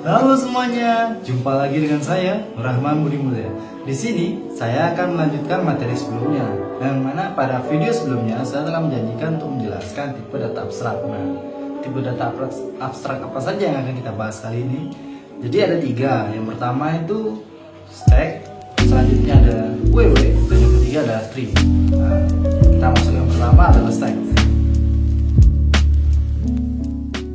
Halo semuanya, jumpa lagi dengan saya Rahman Budi Mulya. Di sini saya akan melanjutkan materi sebelumnya, yang mana pada video sebelumnya saya telah menjanjikan untuk menjelaskan tipe data abstrak. Nah, tipe data abstrak apa saja yang akan kita bahas kali ini? Jadi ada 3. Yang pertama itu stack, selanjutnya ada WW, dan yang ketiga ada tree. Nah, kita masuk yang pertama adalah stack.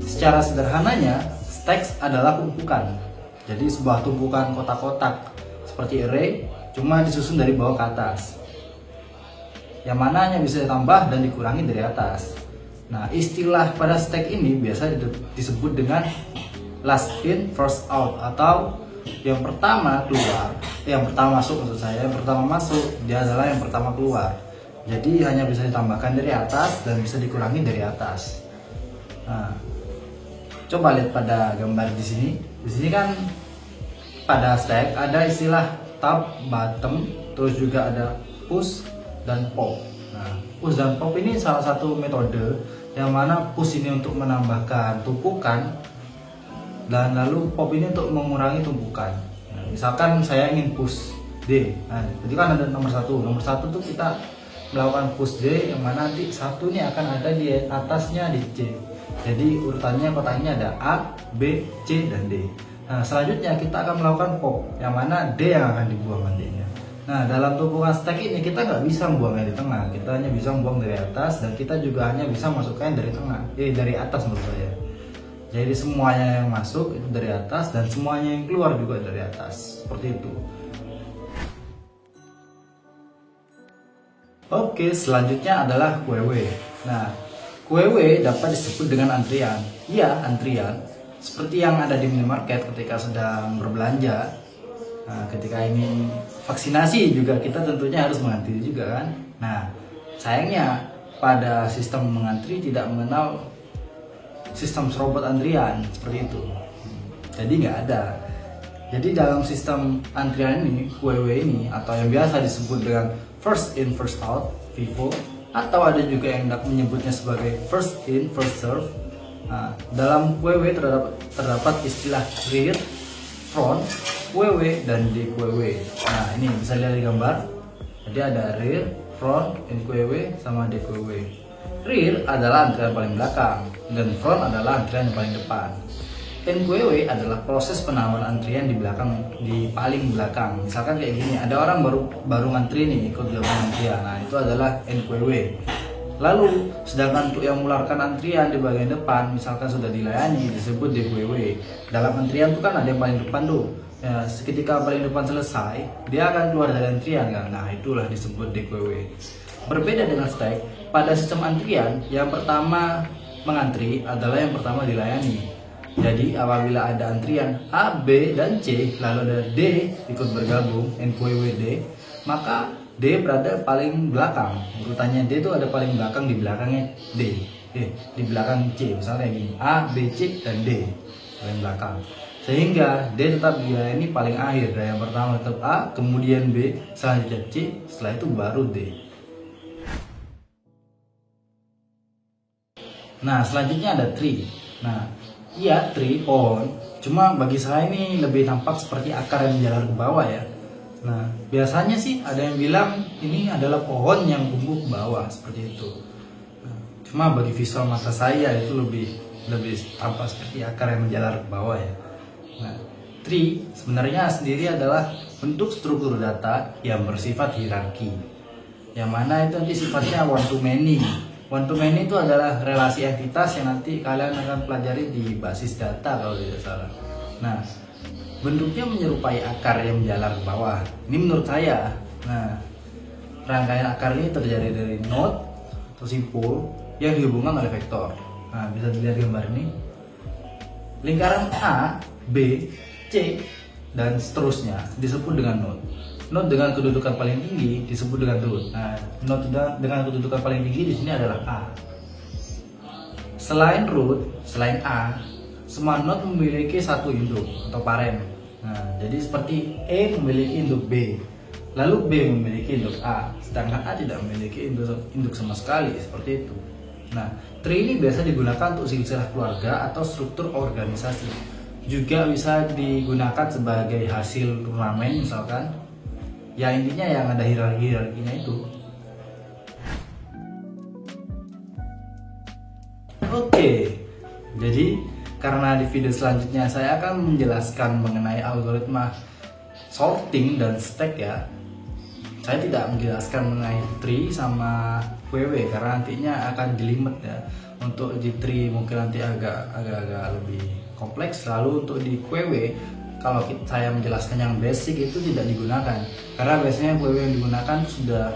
Secara sederhananya, stacks adalah tumpukan. Jadi sebuah tumpukan kotak-kotak seperti array, cuma disusun dari bawah ke atas. Yang mana hanya bisa ditambah dan dikurangi dari atas. Nah, istilah pada stack ini biasa disebut dengan last in first out, atau yang pertama keluar, yang pertama masuk maksud saya, yang pertama masuk dia adalah yang pertama keluar. Jadi hanya bisa ditambahkan dari atas dan bisa dikurangi dari atas. Nah, coba lihat pada gambar di sini. Di sini kan pada stack ada istilah top, bottom, terus juga ada push dan pop. Nah, push dan pop ini salah satu metode yang mana push ini untuk menambahkan tumpukan dan lalu pop ini untuk mengurangi tumpukan. Nah, misalkan saya ingin push D. Nah, itu kan ada nomor 1. Nomor 1 tuh kita melakukan push D, yang mana nanti 1 ini akan ada di atasnya di C. Jadi urutannya kotaknya ada A, B, C, dan D. Nah, selanjutnya kita akan melakukan pop, yang mana D yang akan dibuang nantinya. Nah, dalam tumpukan stack ini kita nggak bisa membuangnya di tengah, kita hanya bisa membuang dari atas, dan kita juga hanya bisa masukkan dari tengah, dari atas menurut saya. Jadi semuanya yang masuk itu dari atas, dan semuanya yang keluar juga dari atas, seperti itu. Oke, selanjutnya adalah WW. Nah, WW dapat disebut dengan antrian. Iya, antrian. Seperti yang ada di minimarket ketika sedang berbelanja. Nah, ketika ini vaksinasi juga kita tentunya harus mengantri juga kan. Nah, sayangnya pada sistem mengantri tidak mengenal sistem serobot antrian seperti itu. Jadi nggak ada. Jadi dalam sistem antrian ini, WW ini, atau yang biasa disebut dengan first in first out, FIFO, atau ada juga yang menyebutnya sebagai first in first serve. Nah, dalam WW terdapat istilah rear, front, WW, dan DQW. Nah, ini bisa lihat di gambar. Jadi ada rear, front, NQW, sama DQW. Rear adalah antrian paling belakang, dan front adalah antrian yang paling depan. NQW adalah proses penawaran antrian di paling belakang. Misalkan kayak gini, ada orang baru ngantri nih, ikut jawaban antrian. Nah, itu adalah NQW. Lalu sedangkan untuk yang mengeluarkan antrian di bagian depan, misalkan sudah dilayani, disebut DQW. Dalam antrian itu kan ada yang paling depan tuh. Ya, ketika paling depan selesai, dia akan keluar dari antrian kan. Nah, itulah disebut DQW. Berbeda dengan stack, pada sistem antrian yang pertama mengantri adalah yang pertama dilayani. Jadi apabila ada antrian A, B, dan C, lalu ada D ikut bergabung, NQWD, maka D berada paling belakang. Urutannya D itu ada paling belakang, di belakangnya D. Di belakang C, misalnya gini, A, B, C, dan D paling belakang. Sehingga D tetap dilayani paling akhir. Dari yang pertama tetap A, kemudian B, selanjutnya C, setelah itu baru D. Nah, selanjutnya ada tree. Nah, iya, tree, pohon. Cuma bagi saya ini lebih nampak seperti akar yang menjalar ke bawah ya. Nah, biasanya sih ada yang bilang ini adalah pohon yang tumbuh ke bawah seperti itu. Nah, cuma bagi visual mata saya itu lebih tampak seperti akar yang menjalar ke bawah ya. Nah, tree sebenarnya sendiri adalah bentuk struktur data yang bersifat hierarki. Yang mana itu nanti sifatnya one to many. One to many itu adalah relasi entitas yang nanti kalian akan pelajari di basis data kalau tidak salah. Nah, bentuknya menyerupai akar yang menjalar ke bawah. Ini menurut saya. Nah, rangkaian akar ini terjadi dari node atau simpul yang dihubungkan oleh vektor. Nah, bisa dilihat gambar ini. Lingkaran A, B, C, dan seterusnya disebut dengan node. Node dengan kedudukan paling tinggi disebut dengan root. Nah, node dengan kedudukan paling tinggi di sini adalah A. Selain root, selain A, semua node memiliki satu induk atau parent. Nah, jadi seperti E memiliki induk B, lalu B memiliki induk A, sedangkan A tidak memiliki induk sama sekali, seperti itu. Nah, tree ini biasa digunakan untuk silsilah keluarga atau struktur organisasi. juga bisa digunakan sebagai hasil turnamen misalkan. Ya intinya yang ada hierarkinya itu. Oke, jadi karena di video selanjutnya saya akan menjelaskan mengenai algoritma sorting dan stack ya. Saya tidak menjelaskan mengenai tree sama WW karena nantinya akan jelimet ya. Untuk di tree mungkin nanti agak lebih kompleks. Lalu untuk di WW, kalau saya menjelaskan yang basic itu tidak digunakan karena biasanya WW yang digunakan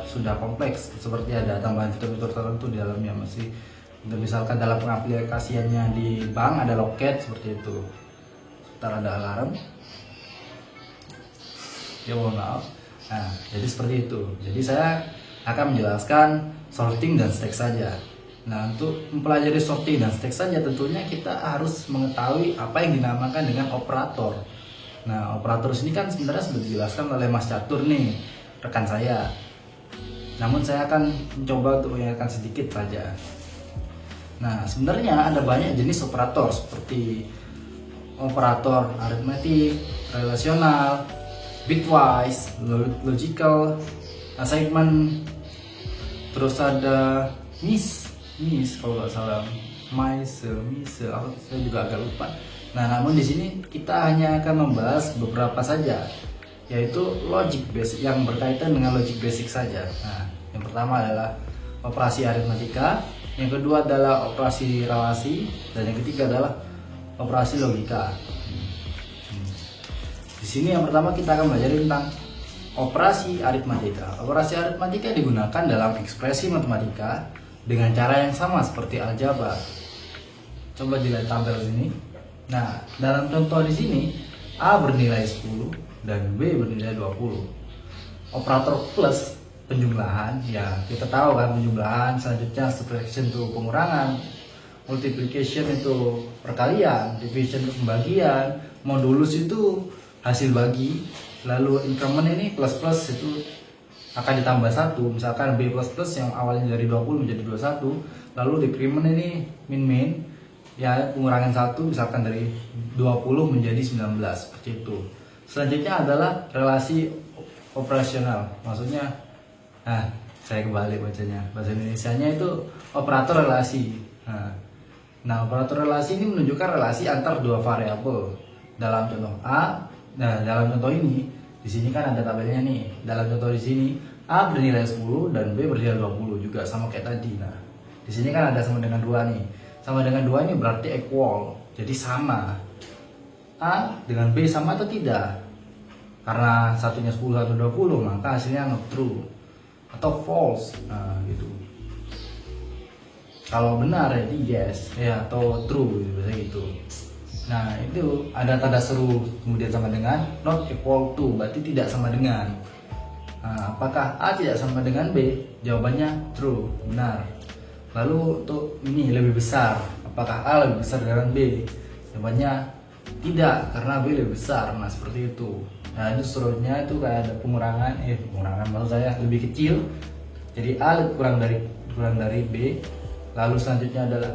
sudah kompleks, seperti ada tambahan fitur-fitur tertentu di dalamnya. Masih misalkan dalam pengaplikasiannya di bank ada loket seperti itu, sebentar ada alarm ya, mohon maaf. Nah, jadi seperti itu. Jadi saya akan menjelaskan sorting dan stack saja. Nah, untuk mempelajari sorting dan stack saja tentunya kita harus mengetahui apa yang dinamakan dengan operator. Nah, operator sini kan sebenarnya sudah dijelaskan oleh Mas Catur nih, rekan saya. Namun saya akan mencoba untuk mengingatkan sedikit saja. Nah, sebenarnya ada banyak jenis operator seperti operator aritmetik, relasional, bitwise, logical, assignment, terus ada miss kalau nggak salah, mise, saya juga agak lupa. Nah, namun di sini kita hanya akan membahas beberapa saja, yaitu logic basic yang berkaitan dengan logic basic saja. Nah, yang pertama adalah operasi aritmatika, yang kedua adalah operasi relasi, dan yang ketiga adalah operasi logika. Di sini yang pertama kita akan belajar tentang operasi aritmatika. Operasi aritmatika digunakan dalam ekspresi matematika dengan cara yang sama seperti aljabar. Coba dilihat tabel sini. Nah, dalam contoh di sini A bernilai 10 dan B bernilai 20. Operator plus penjumlahan, ya kita tahu kan penjumlahan, selanjutnya subtraction itu pengurangan, multiplication itu perkalian, division itu pembagian, modulus itu hasil bagi, lalu increment ini plus itu akan ditambah 1, misalkan B plus yang awalnya dari 20 menjadi 21, lalu decrement ini min ya pengurangan 1 misalkan dari 20 menjadi 19 seperti itu. Selanjutnya adalah relasi operasional, maksudnya saya kebalik bacanya, bahasa Indonesianya itu operator relasi. Nah, operator relasi ini menunjukkan relasi antar dua variabel dalam contoh A. Nah, dalam contoh ini di sini kan ada tabelnya nih. Dalam contoh di sini A bernilai 10 dan B bernilai 20 juga sama kayak tadi. Nah, di sini kan ada sama dengan 2 nih. Sama dengan 2 ini berarti equal. Jadi sama. A dengan B sama atau tidak? Karena satunya 10 atau 20, maka hasilnya not true atau false. Nah, gitu. Kalau benar jadi yes, ya atau true gitu, biasanya gitu. Nah, itu ada tanda seru kemudian sama dengan, not equal to berarti tidak sama dengan. Nah, apakah A tidak sama dengan B? Jawabannya true, benar. Lalu untuk ini lebih besar, apakah A lebih besar dengan B? Jawabannya tidak, karena B lebih besar. Nah, seperti itu. Nah, itu serunya itu kayak ada pengurangan maksud saya lebih kecil. Jadi A kurang dari B. Lalu selanjutnya adalah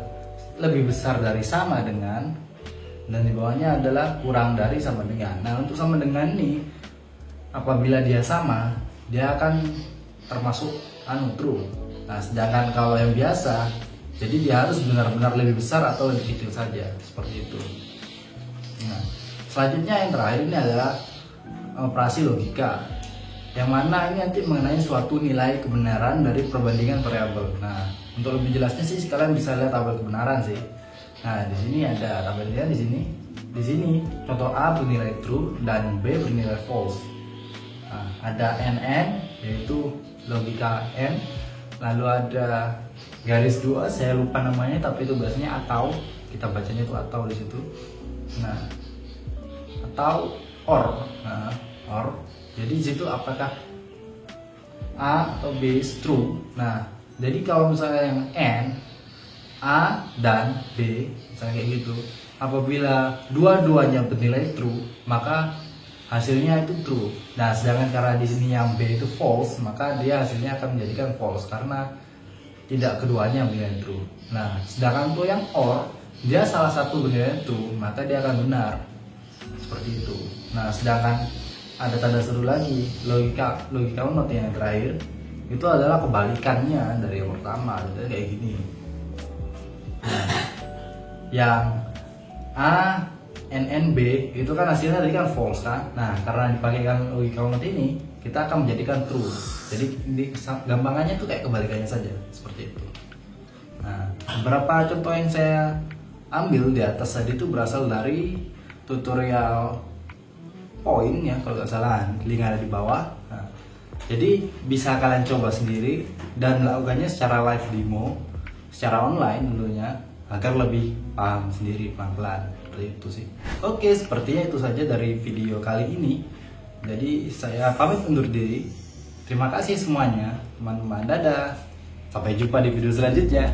lebih besar dari sama dengan, dan di bawahnya adalah kurang dari sama dengan. Nah, untuk sama dengan ini apabila dia sama, dia akan termasuk true. Nah, sedangkan kalau yang biasa, jadi dia harus benar-benar lebih besar atau lebih kecil saja, seperti itu. Nah, selanjutnya yang terakhir ini adalah operasi logika, yang mana ini nanti mengenai suatu nilai kebenaran dari perbandingan variabel. Nah, untuk lebih jelasnya sih kalian bisa lihat tabel kebenaran sih. Nah, di sini ada tabelnya di sini. Di sini contoh A bernilai true dan B bernilai false. Nah, ada NN yaitu logika N. Lalu ada garis 2, saya lupa namanya tapi itu biasanya atau, kita bacanya itu atau di situ. Nah, atau or. Nah, or. Jadi di situ apakah A atau B is true. Nah, jadi kalau misalnya yang N, A dan B, misalnya kayak gitu, apabila dua-duanya bernilai true, maka hasilnya itu true. Nah, sedangkan karena di sini yang B itu false, maka dia hasilnya akan menjadikan false karena tidak keduanya bernilai true. Nah, sedangkan untuk yang OR, dia salah satu bernilai true, maka dia akan benar. seperti itu. Nah, sedangkan ada tanda seru lagi, logika unut yang terakhir itu adalah kebalikannya dari yang pertama, jadi kayak gini. Nah, yang A NNB itu kan hasilnya tadi kan false kan. Nah, karena dipakaikan logika unut ini, kita akan menjadikan true. Jadi gampangannya itu kayak kebalikannya saja, seperti itu. Nah, beberapa contoh yang saya ambil di atas tadi itu berasal dari tutorial Point ya, kalau nggak salah, link ada di bawah. Nah, jadi bisa kalian coba sendiri dan lakukannya secara live demo, secara online tentunya, agar lebih paham sendiri pelan-pelan. Seperti itu sih. Oke, sepertinya itu saja dari video kali ini. Jadi saya pamit undur diri. Terima kasih semuanya, teman-teman. Dadah. Sampai jumpa di video selanjutnya.